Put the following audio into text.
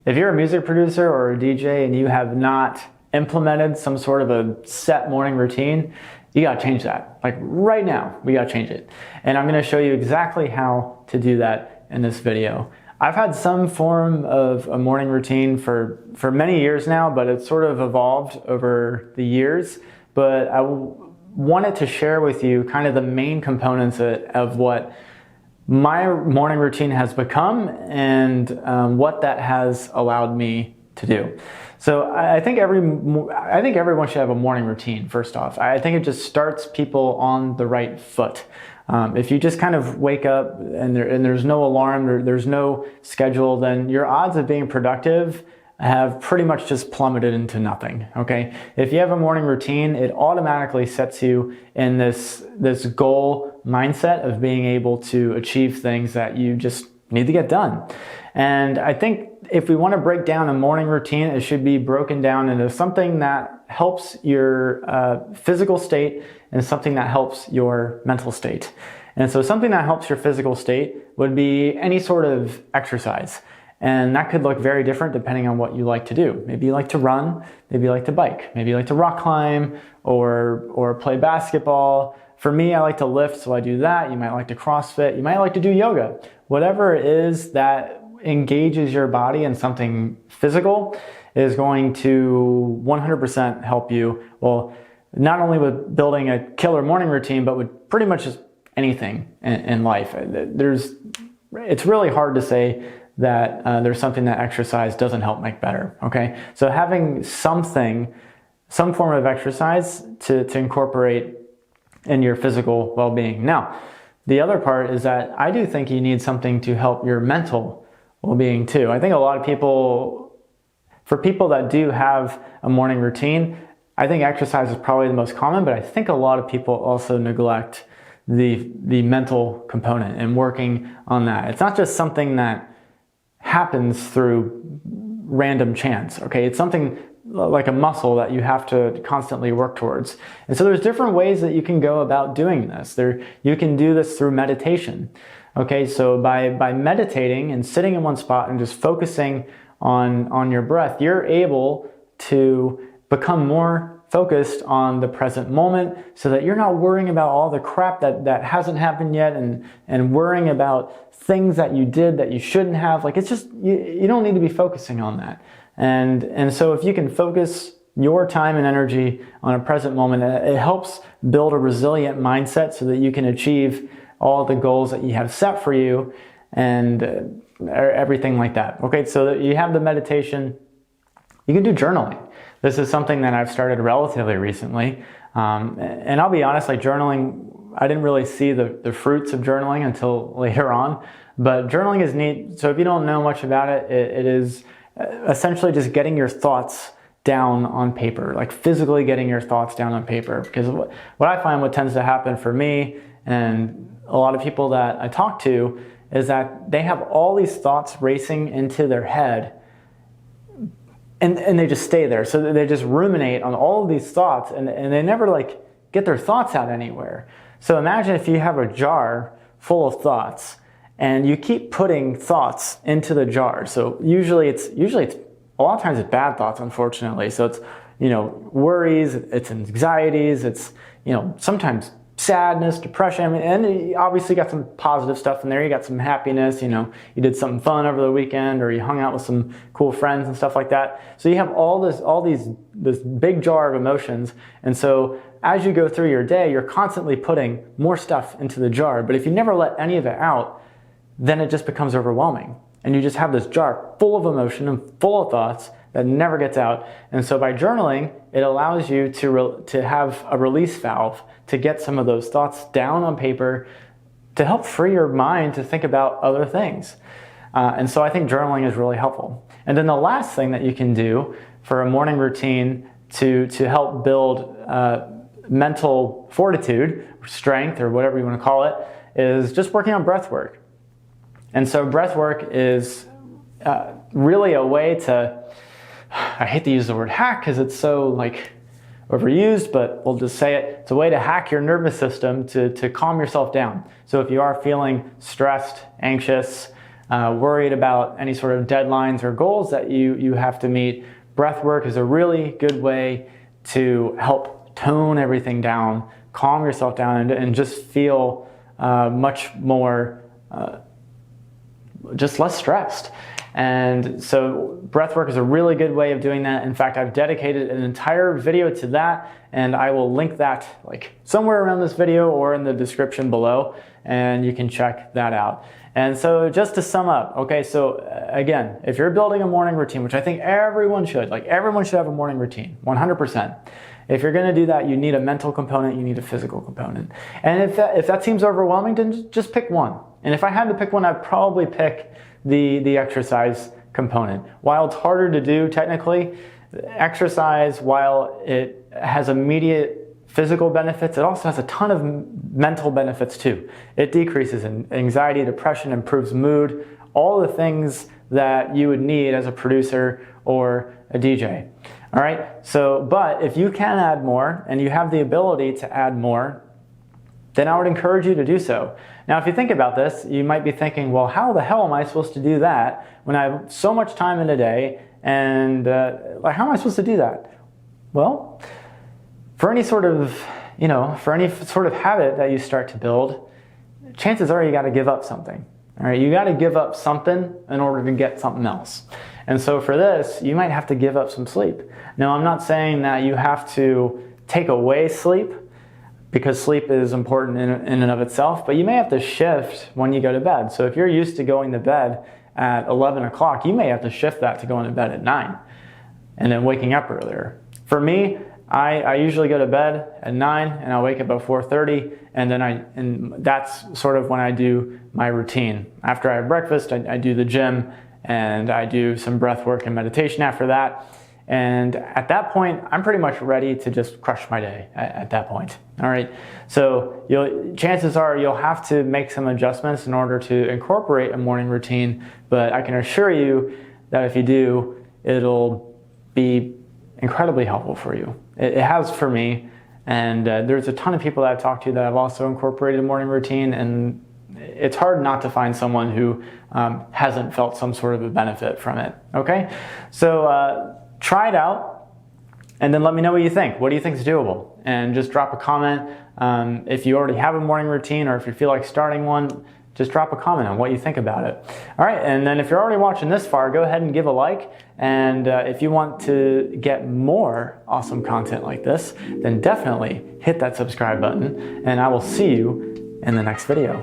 If you're a music producer or a DJ and you have not implemented some sort of a set morning routine, you gotta change that. Like right now, we gotta change it. And I'm gonna show you exactly how to do that in this video. I've had some form of a morning routine for many years now, but it's sort of evolved over the years. But I wanted to share with you kind of the main components of what my morning routine has become and what that has allowed me to do. So I think everyone should have a morning routine. First off, I think it just starts people on the right foot. If you just kind of wake up and there's no alarm, there's no schedule, then your odds of being productive have pretty much just plummeted into nothing, okay? If you have a morning routine, it automatically sets you in this goal mindset of being able to achieve things that you just need to get done. And I think if we want to break down a morning routine, it should be broken down into something that helps your physical state and something that helps your mental state. And so something that helps your physical state would be any sort of exercise. And that could look very different depending on what you like to do. Maybe you like to run, maybe you like to bike, maybe you like to rock climb or play basketball. For me, I like to lift, so I do that. You might like to CrossFit, you might like to do yoga. Whatever it is that engages your body in something physical is going to 100% help you. Well, not only with building a killer morning routine, but with pretty much just anything in life. It's really hard to say that there's something that exercise doesn't help make better, okay? So having some form of exercise to incorporate in your physical well-being. Now, the other part is that I do think you need something to help your mental well-being too. I think a lot of people, for people that do have a morning routine, I think exercise is probably the most common, but I think a lot of people also neglect the mental component and working on that. It's not just something that happens through random chance, okay? It's something like a muscle that you have to constantly work towards. And so there's different ways that you can go about doing this. You can do this through meditation, okay? So by meditating and sitting in one spot and just focusing on your breath, you're able to become more focused on the present moment so that you're not worrying about all the crap that hasn't happened yet and worrying about things that you did that you shouldn't have. Like, it's just, you don't need to be focusing on that. And so if you can focus your time and energy on a present moment, it helps build a resilient mindset so that you can achieve all the goals that you have set for you and everything like that. Okay, so that you have the meditation, you can do journaling. This is something that I've started relatively recently. And I'll be honest, like journaling, I didn't really see the fruits of journaling until later on, but journaling is neat. So if you don't know much about it, it is essentially just getting your thoughts down on paper, like physically getting your thoughts down on paper. Because what I find what tends to happen for me and a lot of people that I talk to is that they have all these thoughts racing into their head and they just stay there. So they just ruminate on all of these thoughts and they never like get their thoughts out anywhere. So imagine if you have a jar full of thoughts and you keep putting thoughts into the jar. So usually it's a lot of times it's bad thoughts, unfortunately. So it's, worries, it's anxieties, it's, sometimes sadness, depression, and you obviously got some positive stuff in there. You got some happiness, you did something fun over the weekend or you hung out with some cool friends and stuff like that. So you have this big jar of emotions. And so as you go through your day, you're constantly putting more stuff into the jar. But if you never let any of it out, then it just becomes overwhelming. And you just have this jar full of emotion and full of thoughts that never gets out. And so by journaling, it allows you to have a release valve to get some of those thoughts down on paper to help free your mind to think about other things. And so I think journaling is really helpful. And then the last thing that you can do for a morning routine to help build mental fortitude, or strength, or whatever you want to call it, is just working on breathwork. And so breathwork is really a way to, I hate to use the word hack because it's so overused, but we'll just say it. It's a way to hack your nervous system to calm yourself down. So if you are feeling stressed, anxious, worried about any sort of deadlines or goals that you have to meet, breathwork is a really good way to help tone everything down, calm yourself down, and just feel much more, just less stressed. And so breathwork is a really good way of doing that. In fact, I've dedicated an entire video to that, and I will link that like somewhere around this video or in the description below, and you can check that out. And so just to sum up, okay, so again, if you're building a morning routine, which I think everyone should, like everyone should have a morning routine, 100%. If you're gonna do that, you need a mental component, you need a physical component. And if that seems overwhelming, then just pick one. And if I had to pick one, I'd probably pick the exercise component. While it's harder to do technically, exercise, while it has immediate physical benefits, it also has a ton of mental benefits too. It decreases anxiety, depression, improves mood, all the things that you would need as a producer or a DJ. All right, so, but if you can add more and you have the ability to add more, then I would encourage you to do so. Now, if you think about this, you might be thinking, well, how the hell am I supposed to do that when I have so much time in a day, and like, how am I supposed to do that? Well, for any sort of, for any sort of habit that you start to build, chances are you got to give up something. All right, you got to give up something in order to get something else. And so for this, you might have to give up some sleep. Now, I'm not saying that you have to take away sleep, because sleep is important in and of itself, but you may have to shift when you go to bed. So if you're used to going to bed at 11 o'clock, you may have to shift that to going to bed at 9 and then waking up earlier. For me, I usually go to bed at 9 and I wake up at 4:30, and that's sort of when I do my routine. After I have breakfast, I do the gym and I do some breath work and meditation after that. And at that point, I'm pretty much ready to just crush my day at that point. All right. So chances are you'll have to make some adjustments in order to incorporate a morning routine. But I can assure you that if you do, it'll be incredibly helpful for you. It has for me. And there's a ton of people that I've talked to that have also incorporated a morning routine. And it's hard not to find someone who hasn't felt some sort of a benefit from it. Okay. So, try it out, and then let me know what you think. What do you think is doable? And just drop a comment. If you already have a morning routine, or if you feel like starting one, just drop a comment on what you think about it. All right, and then if you're already watching this far, go ahead and give a like. And if you want to get more awesome content like this, then definitely hit that subscribe button, and I will see you in the next video.